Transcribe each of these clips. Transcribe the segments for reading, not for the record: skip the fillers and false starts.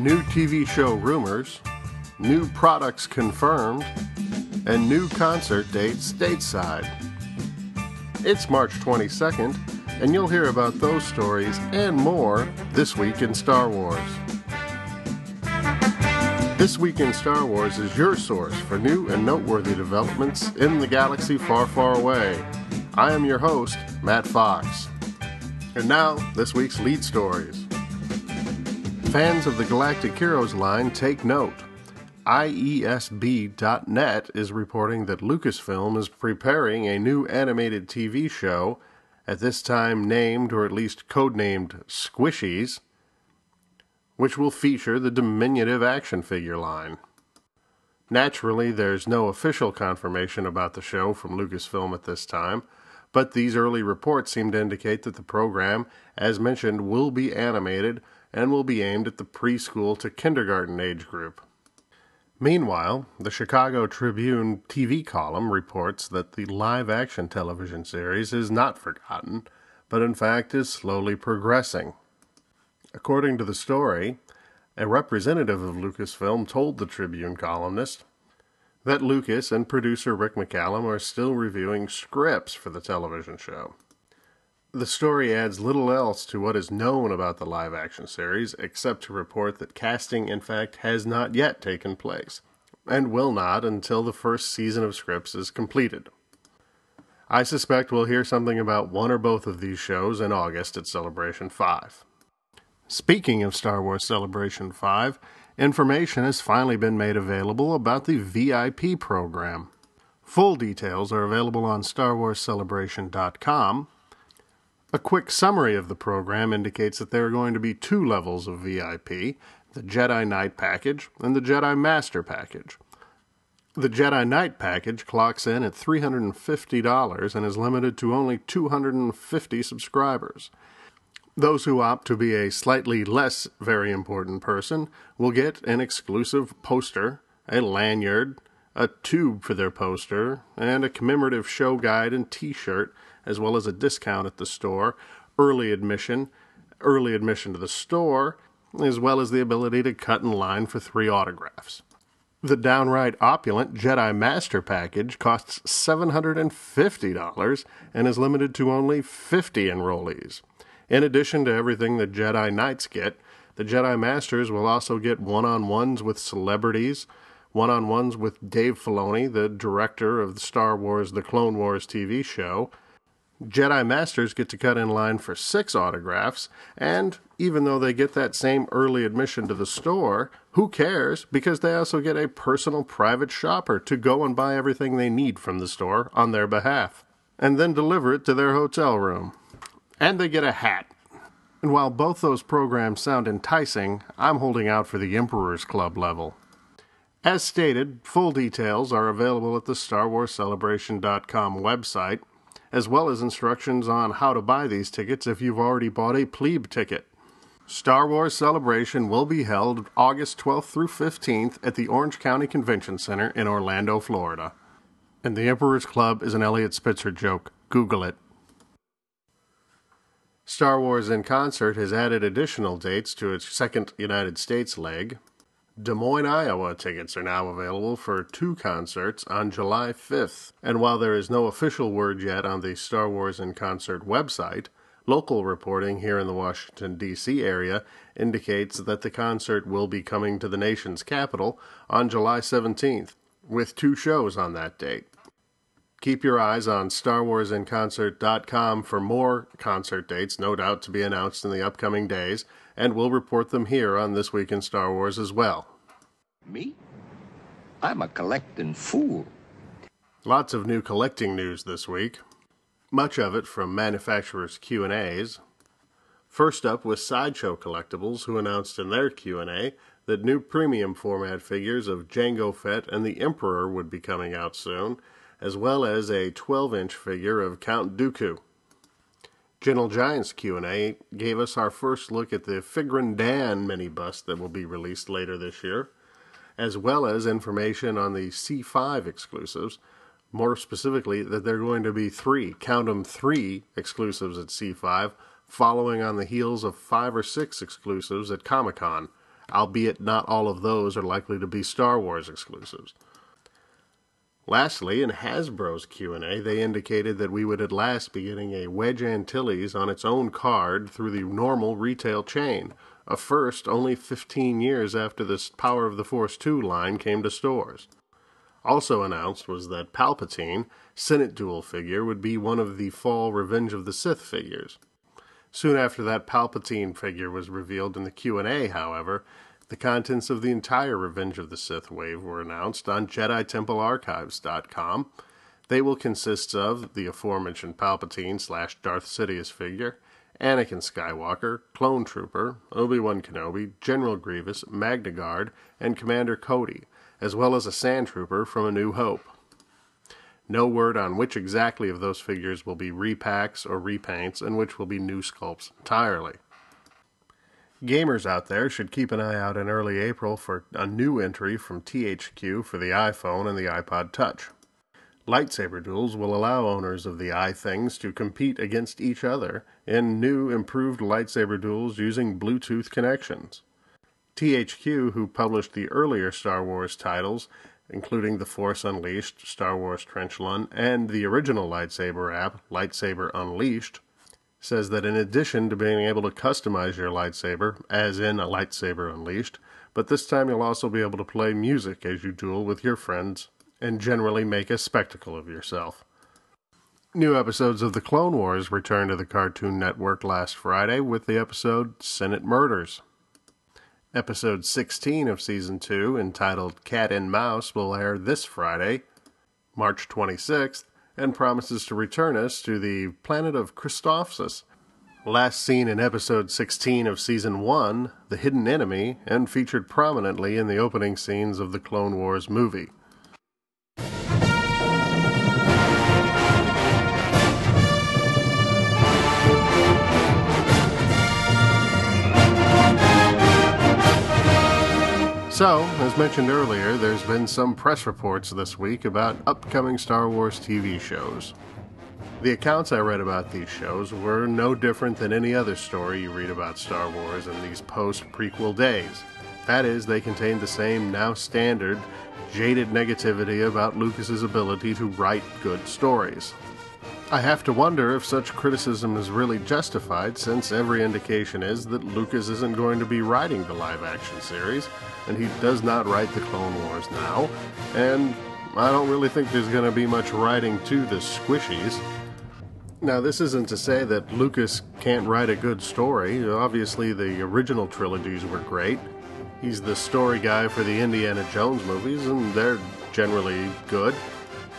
new TV show rumors, new products confirmed, and new concert dates stateside. It's March 22nd, and you'll hear about those stories and more this week in Star Wars. This Week in Star Wars is your source for new and noteworthy developments in the galaxy far, far away. I am your host, Matt Fox. And now, this week's lead stories. Fans of the Galactic Heroes line take note. IESB.net is reporting that Lucasfilm is preparing a new animated TV show, at this time named, or at least codenamed, Squishies, which will feature the diminutive action figure line. Naturally, there's no official confirmation about the show from Lucasfilm at this time, but these early reports seem to indicate that the program, as mentioned, will be animated and will be aimed at the preschool to kindergarten age group. Meanwhile, the Chicago Tribune TV column reports that the live-action television series is not forgotten, but in fact is slowly progressing. According to the story, a representative of Lucasfilm told the Tribune columnist that Lucas and producer Rick McCallum are still reviewing scripts for the television show. The story adds little else to what is known about the live-action series, except to report that casting, in fact, has not yet taken place, and will not until the first season of scripts is completed. I suspect we'll hear something about one or both of these shows in August at Celebration 5. Speaking of Star Wars Celebration 5, information has finally been made available about the VIP program. Full details are available on StarWarsCelebration.com. A quick summary of the program indicates that there are going to be two levels of VIP, the Jedi Knight package and the Jedi Master package. The Jedi Knight package clocks in at $350 and is limited to only 250 subscribers. Those who opt to be a slightly less very important person will get an exclusive poster, a lanyard, a tube for their poster, and a commemorative show guide and t-shirt, as well as a discount at the store, early admission to the store, as well as the ability to cut in line for 3 autographs. The downright opulent Jedi Master package costs $750 and is limited to only 50 enrollees. In addition to everything the Jedi Knights get, the Jedi Masters will also get one-on-ones with celebrities, one-on-ones with Dave Filoni, the director of the Star Wars The Clone Wars TV show. Jedi Masters get to cut in line for 6 autographs, and even though they get that same early admission to the store, who cares, because they also get a personal private shopper to go and buy everything they need from the store on their behalf, and then deliver it to their hotel room. And they get a hat. And while both those programs sound enticing, I'm holding out for the Emperor's Club level. As stated, full details are available at the StarWarsCelebration.com website, as well as instructions on how to buy these tickets if you've already bought a plebe ticket. Star Wars Celebration will be held August 12th through 15th at the Orange County Convention Center in Orlando, Florida. And the Emperor's Club is an Elliot Spitzer joke. Google it. Star Wars in Concert has added additional dates to its second United States leg. Des Moines, Iowa tickets are now available for 2 concerts on July 5th, and while there is no official word yet on the Star Wars in Concert website, local reporting here in the Washington, D.C. area indicates that the concert will be coming to the nation's capital on July 17th, with 2 shows on that date. Keep your eyes on StarWarsInConcert.com for more concert dates, no doubt to be announced in the upcoming days, and we'll report them here on This Week in Star Wars as well. Me? I'm a collecting fool. Lots of new collecting news this week, much of it from manufacturers' Q&As. First up was Sideshow Collectibles, who announced in their Q&A that new premium format figures of Jango Fett and the Emperor would be coming out soon, as well as a 12-inch figure of Count Dooku. Gentle Giant's Q&A gave us our first look at the Figrin D'an mini-bust that will be released later this year, as well as information on the C5 exclusives, more specifically that there are going to be 3 exclusives at C5, following on the heels of 5 or 6 exclusives at Comic-Con. albeit not all of those are likely to be Star Wars exclusives. Lastly, in Hasbro's Q&A, they indicated that we would at last be getting a Wedge Antilles on its own card through the normal retail chain, a first only 15 years after the Power of the Force 2 line came to stores. Also announced was that Palpatine, Senate Duel figure, would be one of the fall Revenge of the Sith figures. Soon after that Palpatine figure was revealed in the Q&A, however, the contents of the entire Revenge of the Sith wave were announced on JediTempleArchives.com. They will consist of the aforementioned Palpatine/Darth Sidious figure, Anakin Skywalker, Clone Trooper, Obi-Wan Kenobi, General Grievous, Magna Guard, and Commander Cody, as well as a Sand Trooper from A New Hope. No word on which exactly of those figures will be repacks or repaints and which will be new sculpts entirely. Gamers out there should keep an eye out in early April for a new entry from THQ for the iPhone and the iPod Touch. Lightsaber duels will allow owners of the iThings to compete against each other in new, improved lightsaber duels using Bluetooth connections. THQ, who published the earlier Star Wars titles, including The Force Unleashed, Star Wars Trenchlun, and the original lightsaber app, Lightsaber Unleashed, says that in addition to being able to customize your lightsaber, as in a Lightsaber Unleashed, but this time you'll also be able to play music as you duel with your friends, and generally make a spectacle of yourself. New episodes of The Clone Wars returned to the Cartoon Network last Friday with the episode Senate Murders. Episode 16 of Season 2, entitled Cat and Mouse, will air this Friday, March 26th, and promises to return us to the planet of Christophsis, last seen in Episode 16 of Season 1, The Hidden Enemy, and featured prominently in the opening scenes of the Clone Wars movie. So, as mentioned earlier, there's been some press reports this week about upcoming Star Wars TV shows. The accounts I read about these shows were no different than any other story you read about Star Wars in these post-prequel days. That is, they contain the same now standard, jaded negativity about Lucas's ability to write good stories. I have to wonder if such criticism is really justified, since every indication is that Lucas isn't going to be writing the live-action series, and he does not write the Clone Wars now, and I don't really think there's going to be much writing to the Squishies. Now, this isn't to say that Lucas can't write a good story. Obviously, the original trilogies were great. He's the story guy for the Indiana Jones movies, and they're generally good.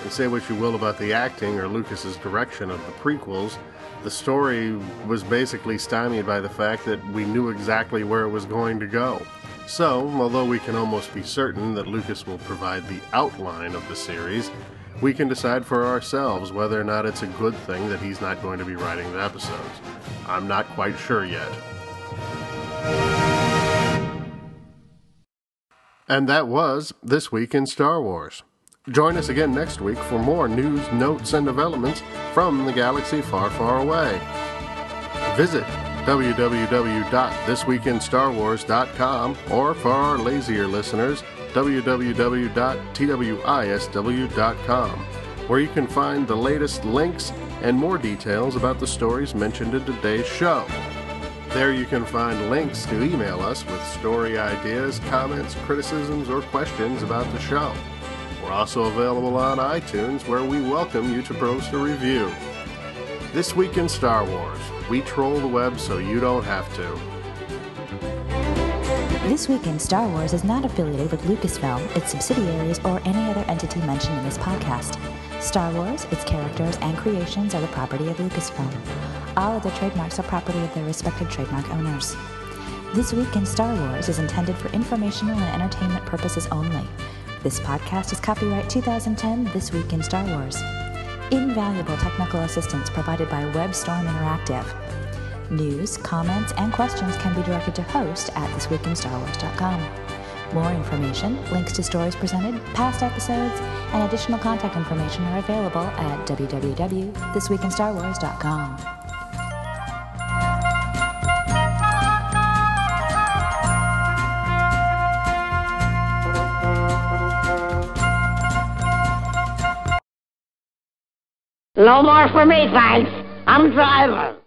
And say what you will about the acting or Lucas's direction of the prequels, the story was basically stymied by the fact that we knew exactly where it was going to go. So, although we can almost be certain that Lucas will provide the outline of the series, we can decide for ourselves whether or not it's a good thing that he's not going to be writing the episodes. I'm not quite sure yet. And that was This Week in Star Wars. Join us again next week for more news, notes, and developments from the galaxy far, far away. Visit www.thisweekinstarwars.com, or for our lazier listeners, www.twisw.com, where you can find the latest links and more details about the stories mentioned in today's show. There you can find links to email us with story ideas, comments, criticisms, or questions about the show. We're also available on iTunes, where we welcome you to post a review. This Week in Star Wars. We troll the web so you don't have to. This Week in Star Wars is not affiliated with Lucasfilm, its subsidiaries, or any other entity mentioned in this podcast. Star Wars, its characters, and creations are the property of Lucasfilm. All other trademarks are property of their respective trademark owners. This Week in Star Wars is intended for informational and entertainment purposes only. This podcast is copyright 2010 This Week in Star Wars. Invaluable technical assistance provided by WebStorm Interactive. News, comments, and questions can be directed to host at thisweekinstarwars.com. More information, links to stories presented, past episodes, and additional contact information are available at www.thisweekinstarwars.com. No more for me, thanks. I'm driving.